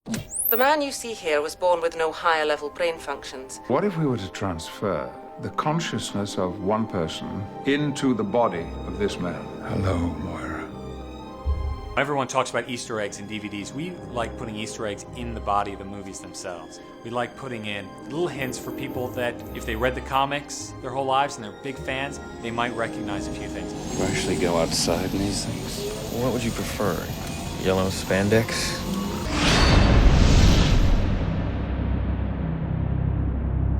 The man you see here was born with no higher-level brain functions. What if we were to transfer the consciousness of one person into the body of this man? Hello, Moira. Everyone talks about Easter eggs in DVDs. We like putting Easter eggs in the body of the movies themselves. We like putting in little hints for people that if they read the comics their whole lives and they're big fans, they might recognize a few things. You actually go outside in these things? What would you prefer? Yellow spandex?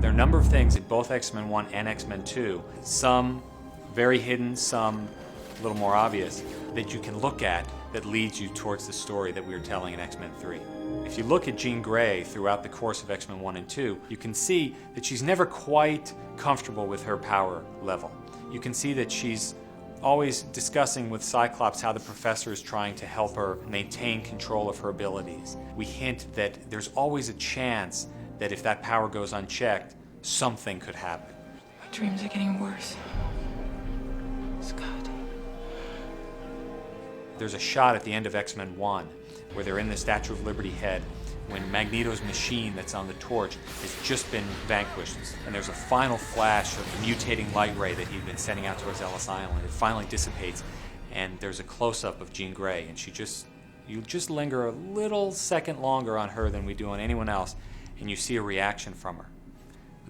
There are a number of things in both X-Men 1 and X-Men 2, some very hidden, some a little more obvious, that you can look at that leads you towards the story that we were telling in X-Men 3. If you look at Jean Grey throughout the course of X-Men 1 and 2, you can see that she's never quite comfortable with her power level. You can see that she's always discussing with Cyclops how the professor is trying to help her maintain control of her abilities. We hint that there's always a chance that if that power goes unchecked, something could happen. My dreams are getting worse. Scott. There's a shot at the end of X-Men 1 where they're in the Statue of Liberty head when Magneto's machine that's on the torch has just been vanquished. And there's a final flash of the mutating light ray that he'd been sending out towards Ellis Island. It finally dissipates, and there's a close-up of Jean Grey, and you just linger a little second longer on her than we do on anyone else, and you see a reaction from her.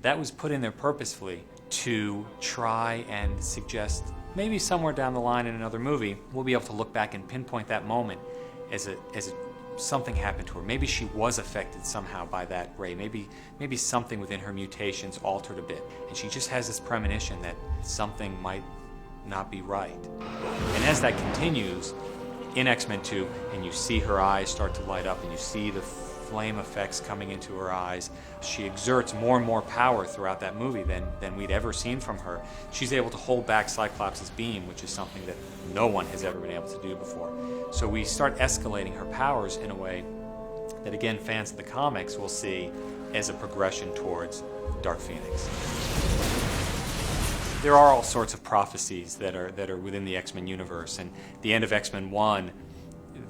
That was put in there purposefully to try and suggest maybe somewhere down the line in another movie, we'll be able to look back and pinpoint that moment as something happened to her. Maybe she was affected somehow by that ray. Maybe something within her mutations altered a bit. And she just has this premonition that something might not be right. And as that continues in X-Men 2, and you see her eyes start to light up, and you see the flame effects coming into her eyes, she exerts more and more power throughout that movie than we'd ever seen from her. She's able to hold back Cyclops' beam, which is something that no one has ever been able to do before. So we start escalating her powers in a way that, again, fans of the comics will see as a progression towards Dark Phoenix. There are all sorts of prophecies that are within the X-Men universe, and the end of X-Men 1,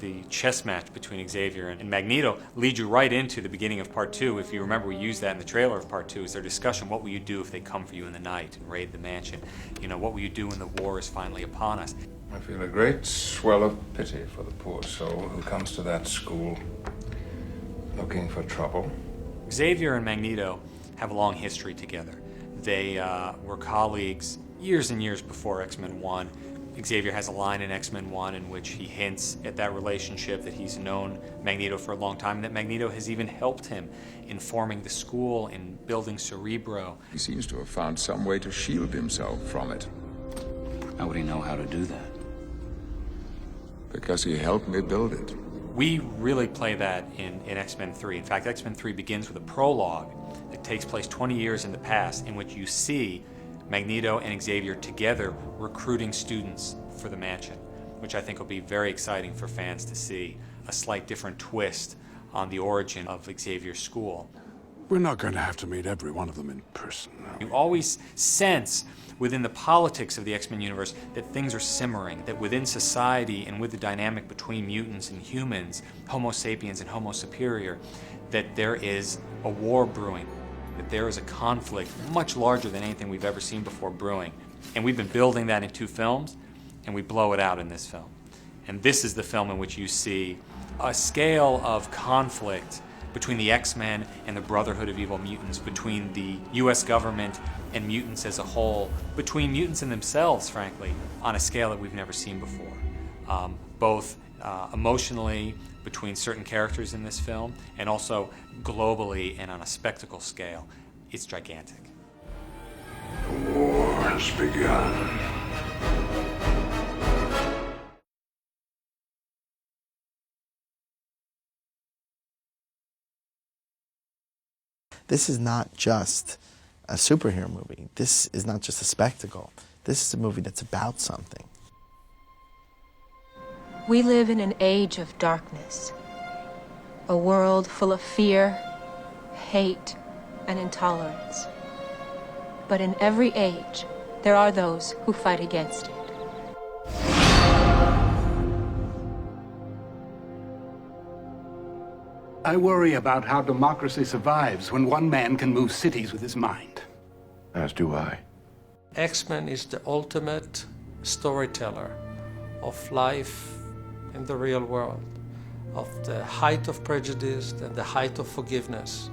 the chess match between Xavier and Magneto leads you right into the beginning of Part 2. If you remember, we used that in the trailer of Part 2, is their discussion, what will you do if they come for you in the night and raid the mansion? You know, what will you do when the war is finally upon us? I feel a great swell of pity for the poor soul who comes to that school looking for trouble. Xavier and Magneto have a long history together. They were colleagues years and years before X-Men 1. Xavier has a line in X-Men 1 in which he hints at that relationship, that he's known Magneto for a long time, and that Magneto has even helped him in forming the school, in building Cerebro. He seems to have found some way to shield himself from it. How would he know how to do that? Because he helped me build it. We really play that in X-Men 3. In fact, X-Men 3 begins with a prologue that takes place 20 years in the past, in which you see Magneto and Xavier together recruiting students for the mansion, which I think will be very exciting for fans to see. A slight different twist on the origin of Xavier's school. We're not going to have to meet every one of them in person. You always sense within the politics of the X-Men universe that things are simmering, that within society and with the dynamic between mutants and humans, Homo sapiens and Homo superior, that there is a war brewing, that there is a conflict much larger than anything we've ever seen before brewing. And we've been building that in 2 films, and we blow it out in this film. And this is the film in which you see a scale of conflict between the X-Men and the Brotherhood of Evil Mutants, between the US government and mutants as a whole, between mutants and themselves, frankly, on a scale that we've never seen before. Both emotionally, between certain characters in this film, and also globally and on a spectacle scale. It's gigantic. The war has begun. This is not just a superhero movie. This is not just a spectacle. This is a movie that's about something. We live in an age of darkness, a world full of fear, hate, and intolerance. But in every age, there are those who fight against it. I worry about how democracy survives when one man can move cities with his mind. As do I. X-Men is the ultimate storyteller of life in the real world, of the height of prejudice and the height of forgiveness.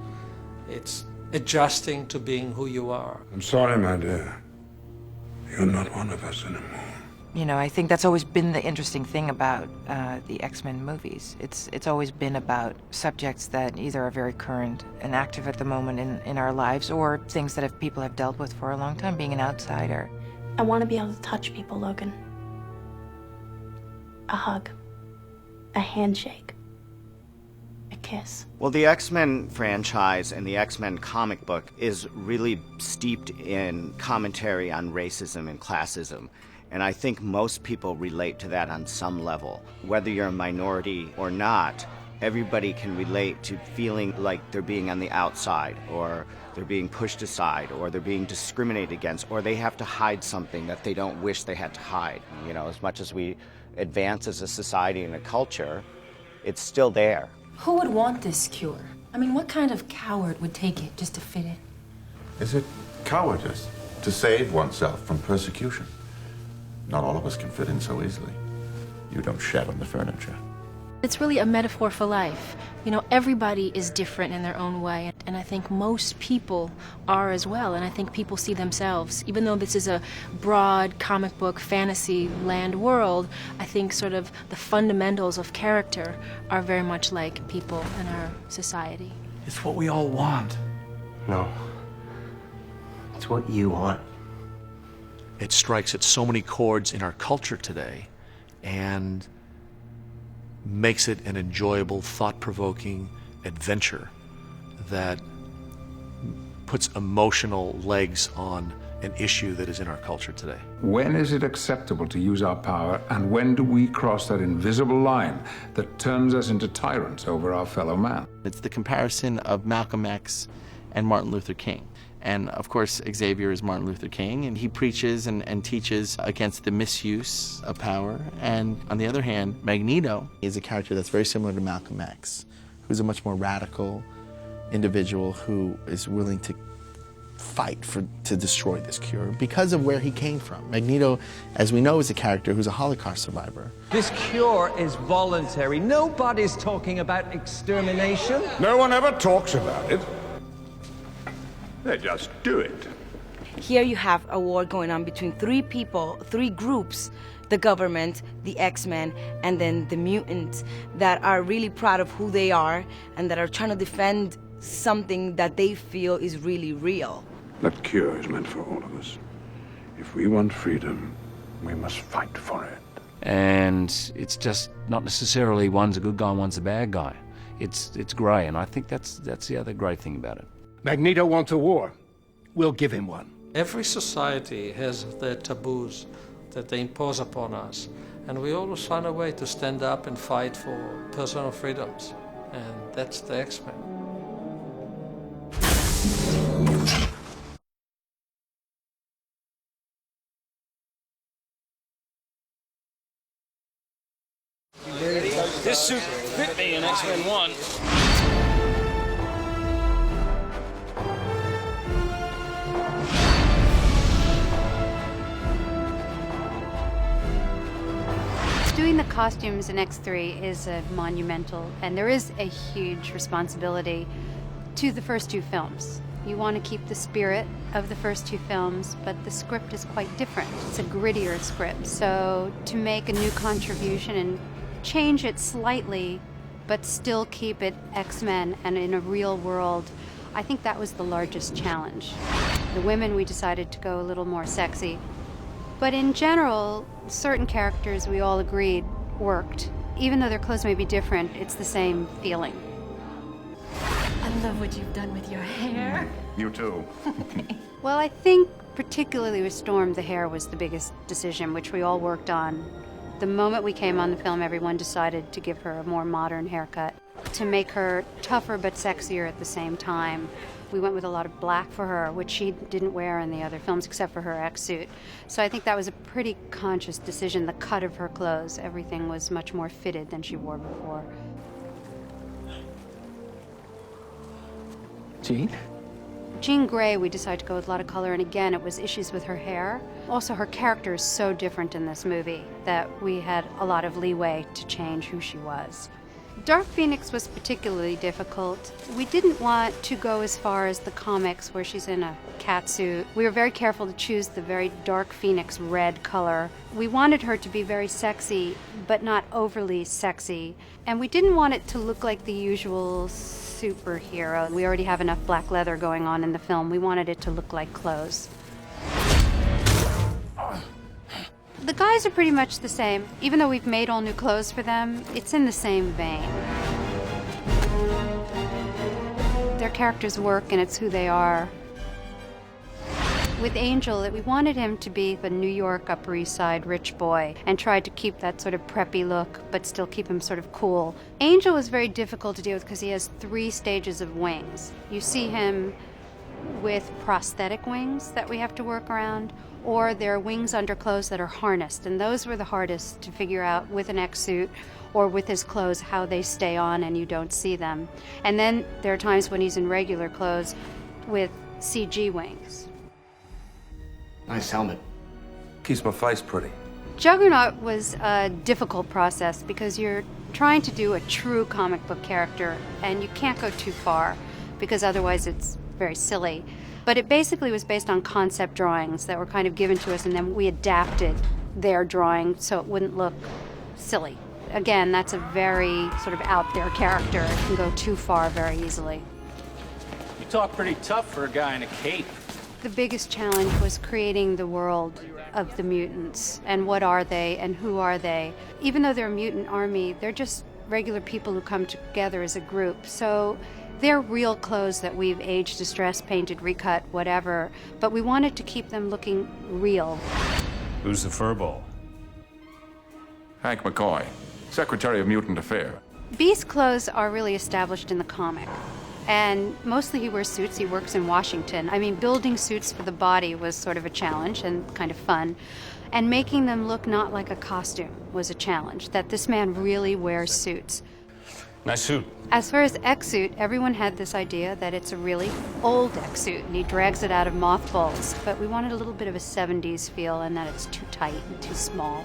It's adjusting to being who you are. I'm sorry, my dear. You're not one of us anymore. You know, I think that's always been the interesting thing about the X-Men movies. It's always been about subjects that either are very current and active at the moment in our lives, or things that people have dealt with for a long time, being an outsider. I want to be able to touch people, Logan. A hug. A handshake. A kiss. Well, the X-Men franchise and the X-Men comic book is really steeped in commentary on racism and classism. And I think most people relate to that on some level. Whether you're a minority or not, everybody can relate to feeling like they're being on the outside, or they're being pushed aside, or they're being discriminated against, or they have to hide something that they don't wish they had to hide. You know, as much as we advance as a society and a culture, it's still there. Who would want this cure? I mean, what kind of coward would take it just to fit in? Is it cowardice to save oneself from persecution? Not all of us can fit in so easily. You don't shed on the furniture. It's really a metaphor for life. You know, everybody is different in their own way, and I think most people are as well, and I think people see themselves. Even though this is a broad comic book fantasy land world, I think sort of the fundamentals of character are very much like people in our society. It's what we all want. No. It's what you want. It strikes at so many chords in our culture today and makes it an enjoyable, thought-provoking adventure that puts emotional legs on an issue that is in our culture today. When is it acceptable to use our power, and when do we cross that invisible line that turns us into tyrants over our fellow man? It's the comparison of Malcolm X and Martin Luther King. And of course, Xavier is Martin Luther King, and he preaches and teaches against the misuse of power. And on the other hand, Magneto is a character that's very similar to Malcolm X, who's a much more radical individual who is willing to fight to destroy this cure because of where he came from. Magneto, as we know, is a character who's a Holocaust survivor. This cure is voluntary. Nobody's talking about extermination. No one ever talks about it. They just do it. Here you have a war going on between three people, three groups, the government, the X-Men, and then the mutants that are really proud of who they are and that are trying to defend something that they feel is really real. That cure is meant for all of us. If we want freedom, we must fight for it. And it's just not necessarily one's a good guy, one's a bad guy. It's grey, and I think that's the other great thing about it. Magneto wants a war. We'll give him one. Every society has their taboos that they impose upon us, and we always find a way to stand up and fight for personal freedoms, and that's the X-Men. This suit fit me in X-Men 1. Doing the costumes in X3 is monumental, and there is a huge responsibility to the first two films. You want to keep the spirit of the first two films, but the script is quite different. It's a grittier script, so to make a new contribution and change it slightly, but still keep it X-Men and in a real world, I think that was the largest challenge. The women, we decided to go a little more sexy. But in general, certain characters we all agreed worked. Even though their clothes may be different, it's the same feeling. I love what you've done with your hair. You too. Well, I think particularly with Storm, the hair was the biggest decision, which we all worked on. The moment we came on the film, everyone decided to give her a more modern haircut to make her tougher but sexier at the same time. We went with a lot of black for her, which she didn't wear in the other films except for her X suit. So I think that was a pretty conscious decision. The cut of her clothes, everything was much more fitted than she wore before. Jean? Jean Grey, we decided to go with a lot of color, and again, it was issues with her hair. Also, her character is so different in this movie that we had a lot of leeway to change who she was. Dark Phoenix was particularly difficult. We didn't want to go as far as the comics where she's in a cat suit. We were very careful to choose the very dark Phoenix red color. We wanted her to be very sexy, but not overly sexy. And we didn't want it to look like the usual superhero. We already have enough black leather going on in the film. We wanted it to look like clothes. The guys are pretty much the same. Even though we've made all new clothes for them, it's in the same vein. Their characters work and it's who they are. With Angel, we wanted him to be a New York Upper East Side rich boy and tried to keep that sort of preppy look, but still keep him sort of cool. Angel was very difficult to deal with because he has 3 stages of wings. You see him with prosthetic wings that we have to work around, or there are wings under clothes that are harnessed, and those were the hardest to figure out with an X-suit or with his clothes, how they stay on and you don't see them. And then there are times when he's in regular clothes with CG wings. Nice helmet. Keeps my face pretty. Juggernaut was a difficult process because you're trying to do a true comic book character and you can't go too far because otherwise it's very silly. But it basically was based on concept drawings that were kind of given to us, and then we adapted their drawing so it wouldn't look silly. Again, that's a very sort of out there character. It can go too far very easily. You talk pretty tough for a guy in a cape. The biggest challenge was creating the world of the mutants, and what are they, and who are they. Even though they're a mutant army, they're just regular people who come together as a group. So they're real clothes that we've aged, distressed, painted, recut, whatever, but we wanted to keep them looking real. Who's the furball? Hank McCoy, Secretary of Mutant Affairs. Beast's clothes are really established in the comic, and mostly he wears suits. He works in Washington. I mean, building suits for the body was sort of a challenge and kind of fun, and making them look not like a costume was a challenge, that this man really wears suits. Nice suit. As far as X-suit, everyone had this idea that it's a really old X-suit, and he drags it out of mothballs. But we wanted a little bit of a 70s feel, and that it's too tight and too small.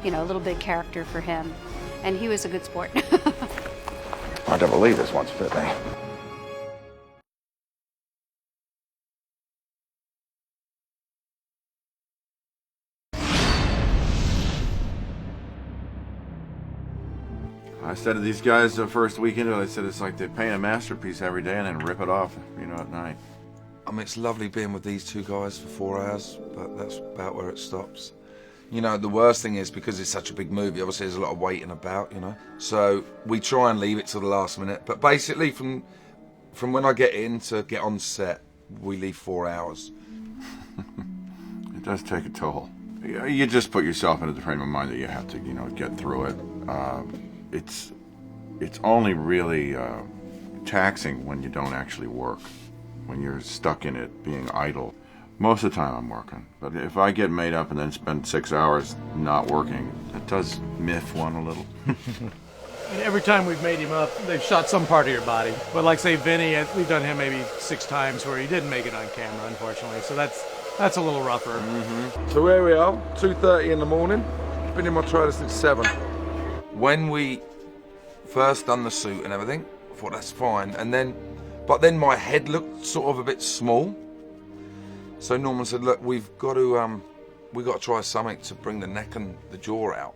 You know, a little bit of character for him. And he was a good sport. Hard to believe this one's fit me. I said to these guys the first weekend, I said it's like they paint a masterpiece every day and then rip it off, at night. I mean, it's lovely being with these 2 guys for 4 hours, but that's about where it stops. The worst thing is because it's such a big movie, obviously there's a lot of waiting about, So we try and leave it till the last minute. But basically from when I get in to get on set, we leave 4 hours. It does take a toll. You just put yourself into the frame of mind that you have to, get through it. It's only really taxing when you don't actually work, when you're stuck in it, being idle. Most of the time I'm working, but if I get made up and then spend 6 hours not working, it does miff one a little. Every time we've made him up, they've shot some part of your body. But like, say, Vinny, we've done him maybe 6 times where he didn't make it on camera, unfortunately. So that's a little rougher. So here we are, 2:30 in the morning. Been in my trailer since 7. When we first done the suit and everything, I thought that's fine. But then my head looked sort of a bit small. So Norman said, look, we've got to try something to bring the neck and the jaw out,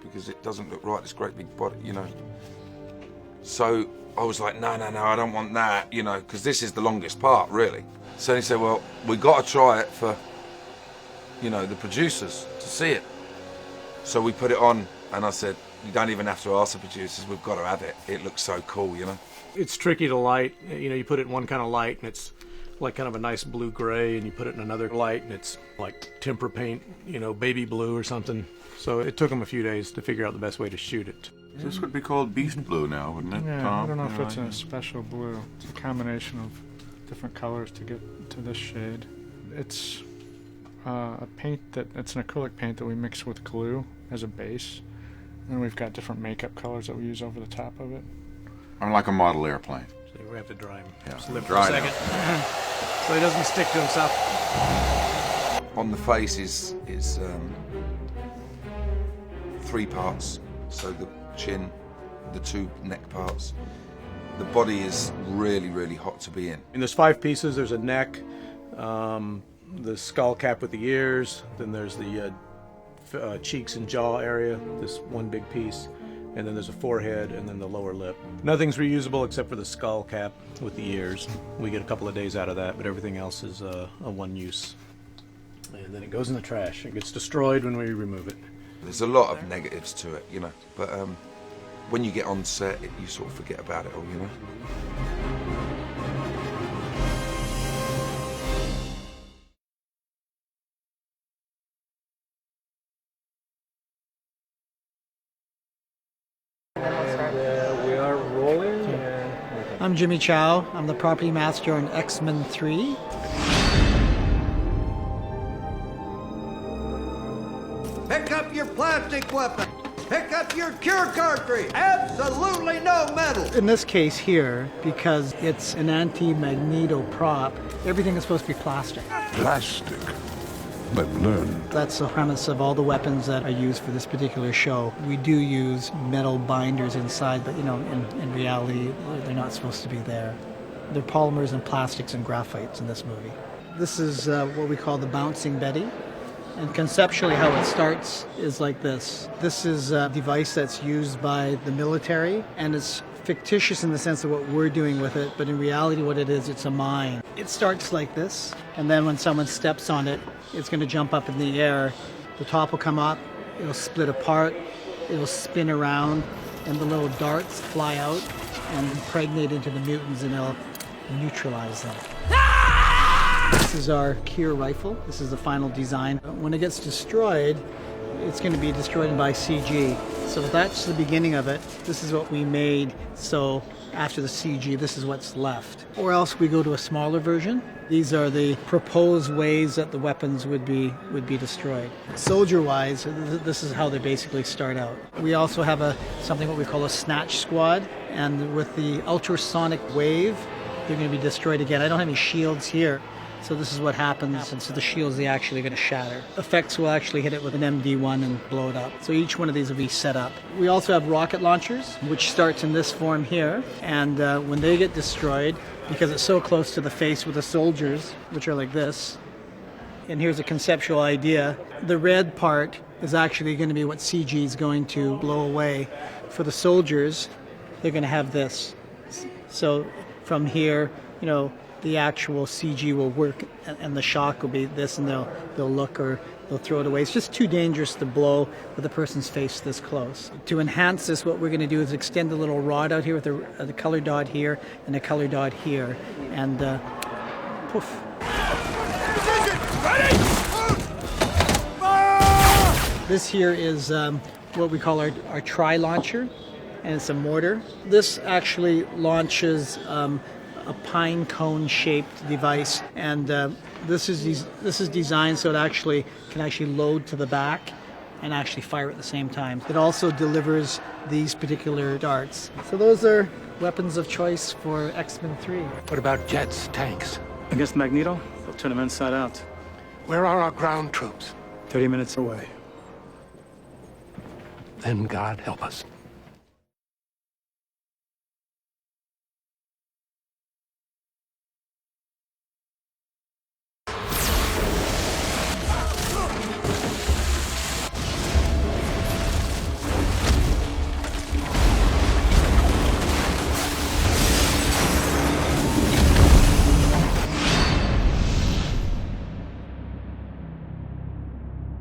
because it doesn't look right, this great big body, So I was like, no, I don't want that, because this is the longest part, really. So he said, well, we got to try it for, the producers to see it. So we put it on, and I said, you don't even have to ask the producers, we've got to have it. It looks so cool, It's tricky to light. You put it in one kind of light, and it's like kind of a nice blue-gray, and you put it in another light, and it's like temper paint, baby blue or something. So it took them a few days to figure out the best way to shoot it. This would be called Beast Blue now, wouldn't it, Yeah, Tom? I don't know if it's a special blue. It's a combination of different colors to get to this shade. It's a paint it's an acrylic paint that we mix with glue as a base. And we've got different makeup colors that we use over the top of it. I'm like a model airplane. We have to dry him. Yeah, Just live dry for a second. So he doesn't stick to himself. On the face is 3 parts. So the chin, the 2 neck parts. The body is really, really hot to be in. And there's 5 pieces. There's a neck, the skull cap with the ears, then there's the cheeks and jaw area, this one big piece, and then there's a forehead and then the lower lip. Nothing's reusable except for the skull cap with the ears. We get a couple of days out of that, but everything else is a one use. And then it goes in the trash. It gets destroyed when we remove it. There's a lot of negatives to it, you know, but when you get on set, you sort of forget about it all, you know. We are rolling. I'm Jimmy Chow. I'm the property master on X-Men 3. Pick up your plastic weapon. Pick up your cure cartridge. Absolutely no metal. In this case here, because it's an anti-magneto prop, everything is supposed to be plastic. Plastic. But learn. That's the premise of all the weapons that are used for this particular show. We do use metal binders inside, but you know, in reality, they're not supposed to be there. They're polymers and plastics and graphites in this movie. This is what we call the Bouncing Betty. And conceptually how it starts is like this. This is a device that's used by the military, and it's fictitious in the sense of what we're doing with it, but in reality what it is, it's a mine. It starts like this, and then when someone steps on it, it's going to jump up in the air. The top will come up, it'll split apart, it'll spin around, and the little darts fly out and impregnate into the mutants, and it'll neutralize them. This is our Kier rifle. This is the final design. When it gets destroyed, it's going to be destroyed by CG. So that's the beginning of it. This is what we made. So after the CG, this is what's left. Or else we go to a smaller version. These are the proposed ways that the weapons would be destroyed. Soldier-wise, this is how they basically start out. We also have something what we call a snatch squad, and with the ultrasonic wave, they're going to be destroyed again. I don't have any shields here. So this is what happens, and so the shields, they actually are going to shatter. Effects will actually hit it with an MD1 and blow it up. So each one of these will be set up. We also have rocket launchers, which starts in this form here, and when they get destroyed, because it's so close to the face with the soldiers, which are like this, and here's a conceptual idea, the red part is actually going to be what CG is going to blow away. For the soldiers, they're going to have this. So from here, you know, the actual CG will work, and the shock will be this, and they'll look or they'll throw it away. It's just too dangerous to blow with the person's face this close. To enhance this, what we're going to do is extend a little rod out here with the color dot here and a color dot here, and poof. This here is what we call our tri-launcher, and it's a mortar. This actually launches a pine cone shaped device, and this is designed so it actually can load to the back and actually fire at the same time. It also delivers these particular darts. So those are weapons of choice for X-Men 3. What about jets, tanks? Against Magneto, they'll turn him inside out. Where are our ground troops? 30 minutes away. Then God help us.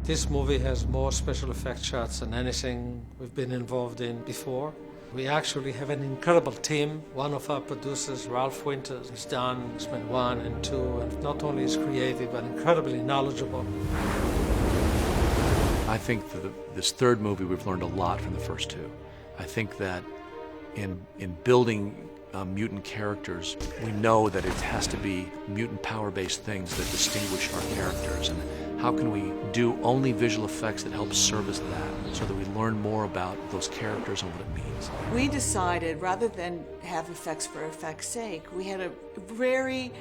This movie has more special effect shots than anything we've been involved in before. We actually have an incredible team. One of our producers, Ralph Winters, has done X-Men 1 and 2, and not only is creative, but incredibly knowledgeable. I think that this third movie, we've learned a lot from the first two. I think that in building mutant characters, we know that it has to be mutant power-based things that distinguish our characters, and How can we do only visual effects that help service that so that we learn more about those characters and what it means? We decided, rather than have effects for effect's sake, we had a very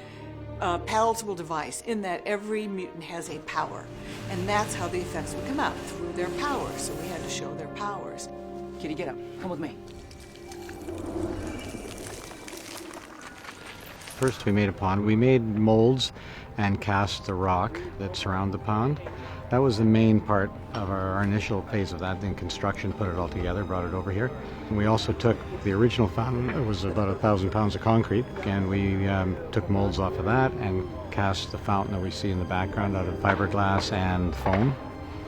palatable device in that every mutant has a power. And that's how the effects would come out, through their powers. So we had to show their powers. Kitty, get up. Come with me. First we made a pond. We made molds and cast the rock that surround the pond. That was the main part of our initial phase of that. Then construction put it all together, brought it over here. And we also took the original fountain. It was about 1,000 pounds of concrete, and we took molds off of that and cast the fountain that we see in the background out of fiberglass and foam.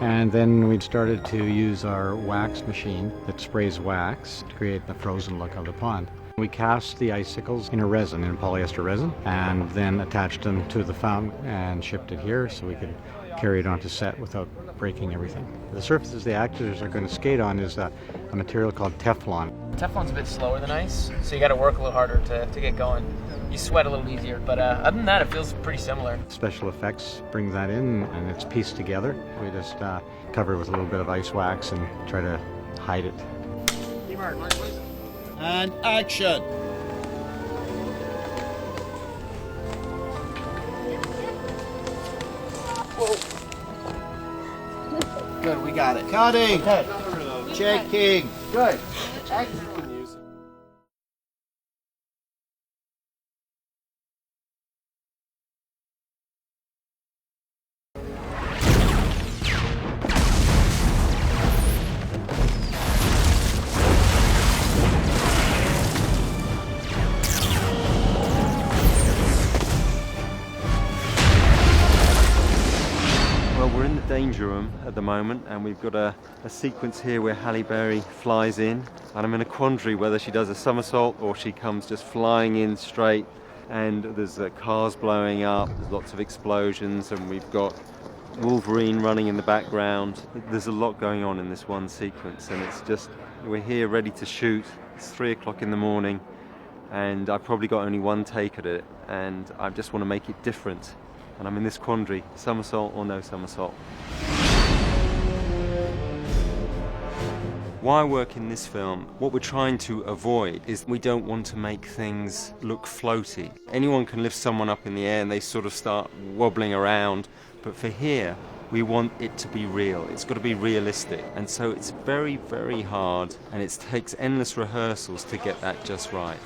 And then we started to use our wax machine that sprays wax to create the frozen look of the pond. We cast the icicles in a resin, in polyester resin, and then attached them to the fountain and shipped it here so we could carry it onto set without breaking everything. The surfaces the actors are going to skate on is a material called Teflon. Teflon's a bit slower than ice, so you got to work a little harder to get going. You sweat a little easier, but other than that, it feels pretty similar. Special effects bring that in, and it's pieced together. We just cover it with a little bit of ice wax and try to hide it. And action! Whoa. Good, we got it. Cutting! Okay. Checking! Good. We're in the danger room at the moment, and we've got a sequence here where Halle Berry flies in, and I'm in a quandary whether she does a somersault or she comes just flying in straight, and there's cars blowing up, there's lots of explosions, and we've got Wolverine running in the background. There's a lot going on in this one sequence, and it's just, we're here ready to shoot. It's 3 o'clock in the morning, and I've probably got only one take at it, and I just want to make it different. And I'm in this quandary, somersault or no somersault. Why work in this film? What we're trying to avoid is we don't want to make things look floaty. Anyone can lift someone up in the air and they sort of start wobbling around, but for here, we want it to be real. It's got to be realistic. And so it's very, very hard, and it takes endless rehearsals to get that just right.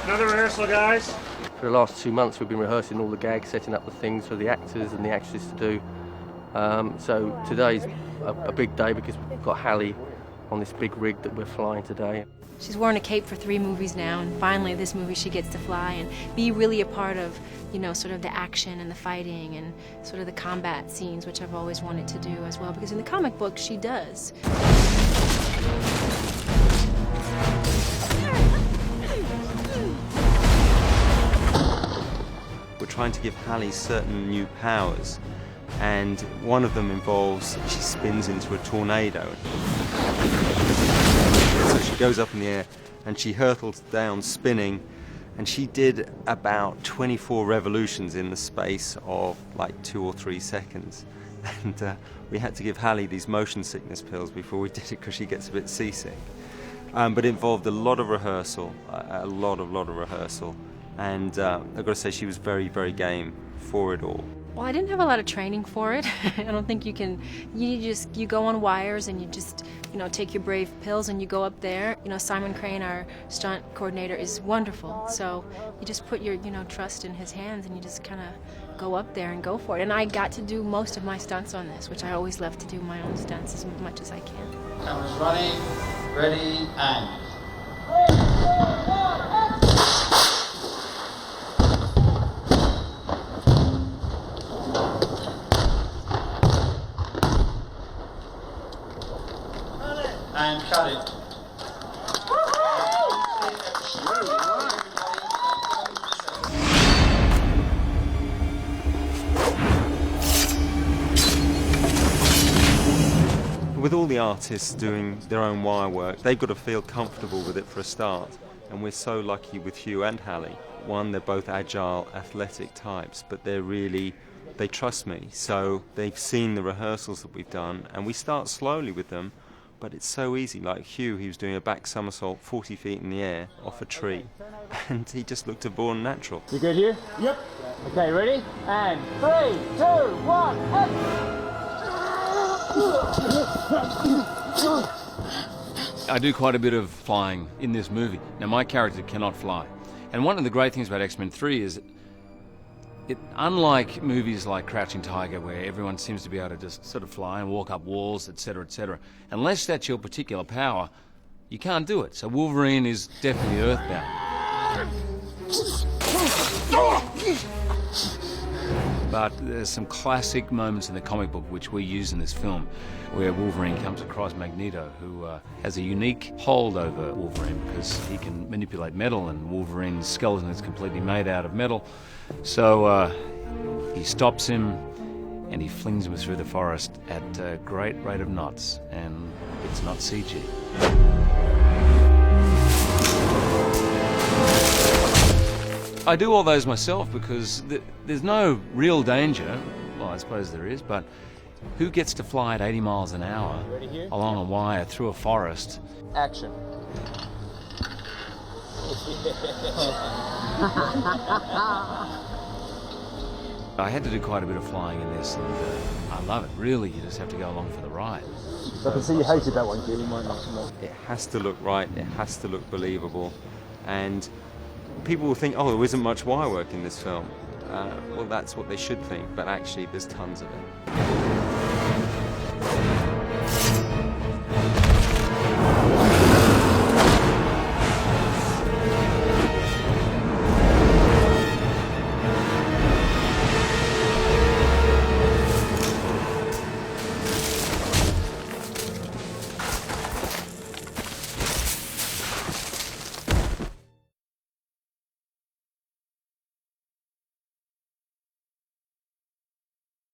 Another rehearsal, guys. For the last 2 months we've been rehearsing all the gags, setting up the things for the actors and the actresses to do. So today's a big day because we've got Halle on this big rig that we're flying today. She's worn a cape for 3 movies now, and finally this movie she gets to fly and be really a part of, you know, sort of the action and the fighting and sort of the combat scenes, which I've always wanted to do as well, because in the comic book she does. We're trying to give Halle certain new powers, and one of them involves she spins into a tornado. So she goes up in the air and she hurtles down spinning, and she did about 24 revolutions in the space of like 2 or 3 seconds. And we had to give Halle these motion sickness pills before we did it because she gets a bit seasick. But it involved a lot of rehearsal, a lot of rehearsal. And I've got to say she was very, very game for it all. Well, I didn't have a lot of training for it. I don't think you can, you go on wires and you just, you know, take your brave pills and you go up there. You know, Simon Crane, our stunt coordinator, is wonderful. So you just put your, you know, trust in his hands and you just kind of go up there and go for it. And I got to do most of my stunts on this, which I always love to do my own stunts as much as I can. Cameras running, ready, and... And cut it. With all the artists doing their own wire work, they've got to feel comfortable with it for a start. And we're so lucky with Hugh and Halle. One, they're both agile, athletic types, but they're really they trust me. So they've seen the rehearsals that we've done, and we start slowly with them, but it's so easy. Like Hugh, he was doing a back somersault 40 feet in the air off a tree, and he just looked a born natural. You good here? Yep. Okay, ready? And 3, 2, 1, I do quite a bit of flying in this movie. Now, my character cannot fly. And one of the great things about X-Men 3 is unlike movies like Crouching Tiger, where everyone seems to be able to just sort of fly and walk up walls, etc., unless that's your particular power, you can't do it. So Wolverine is definitely earthbound. But there's some classic moments in the comic book which we use in this film, where Wolverine comes across Magneto, who has a unique hold over Wolverine because he can manipulate metal, and Wolverine's skeleton is completely made out of metal. So he stops him and he flings him through the forest at a great rate of knots, and it's not CG. I do all those myself because there's no real danger. Well, I suppose there is, but who gets to fly at 80 miles an hour along a wire through a forest? Action. I had to do quite a bit of flying in this, and I love it. Really, you just have to go along for the ride. I can see you hated that one, Gil. It has to look right, it has to look believable, and people will think, oh, there isn't much wire work in this film. Well, that's what they should think, but actually there's tons of it.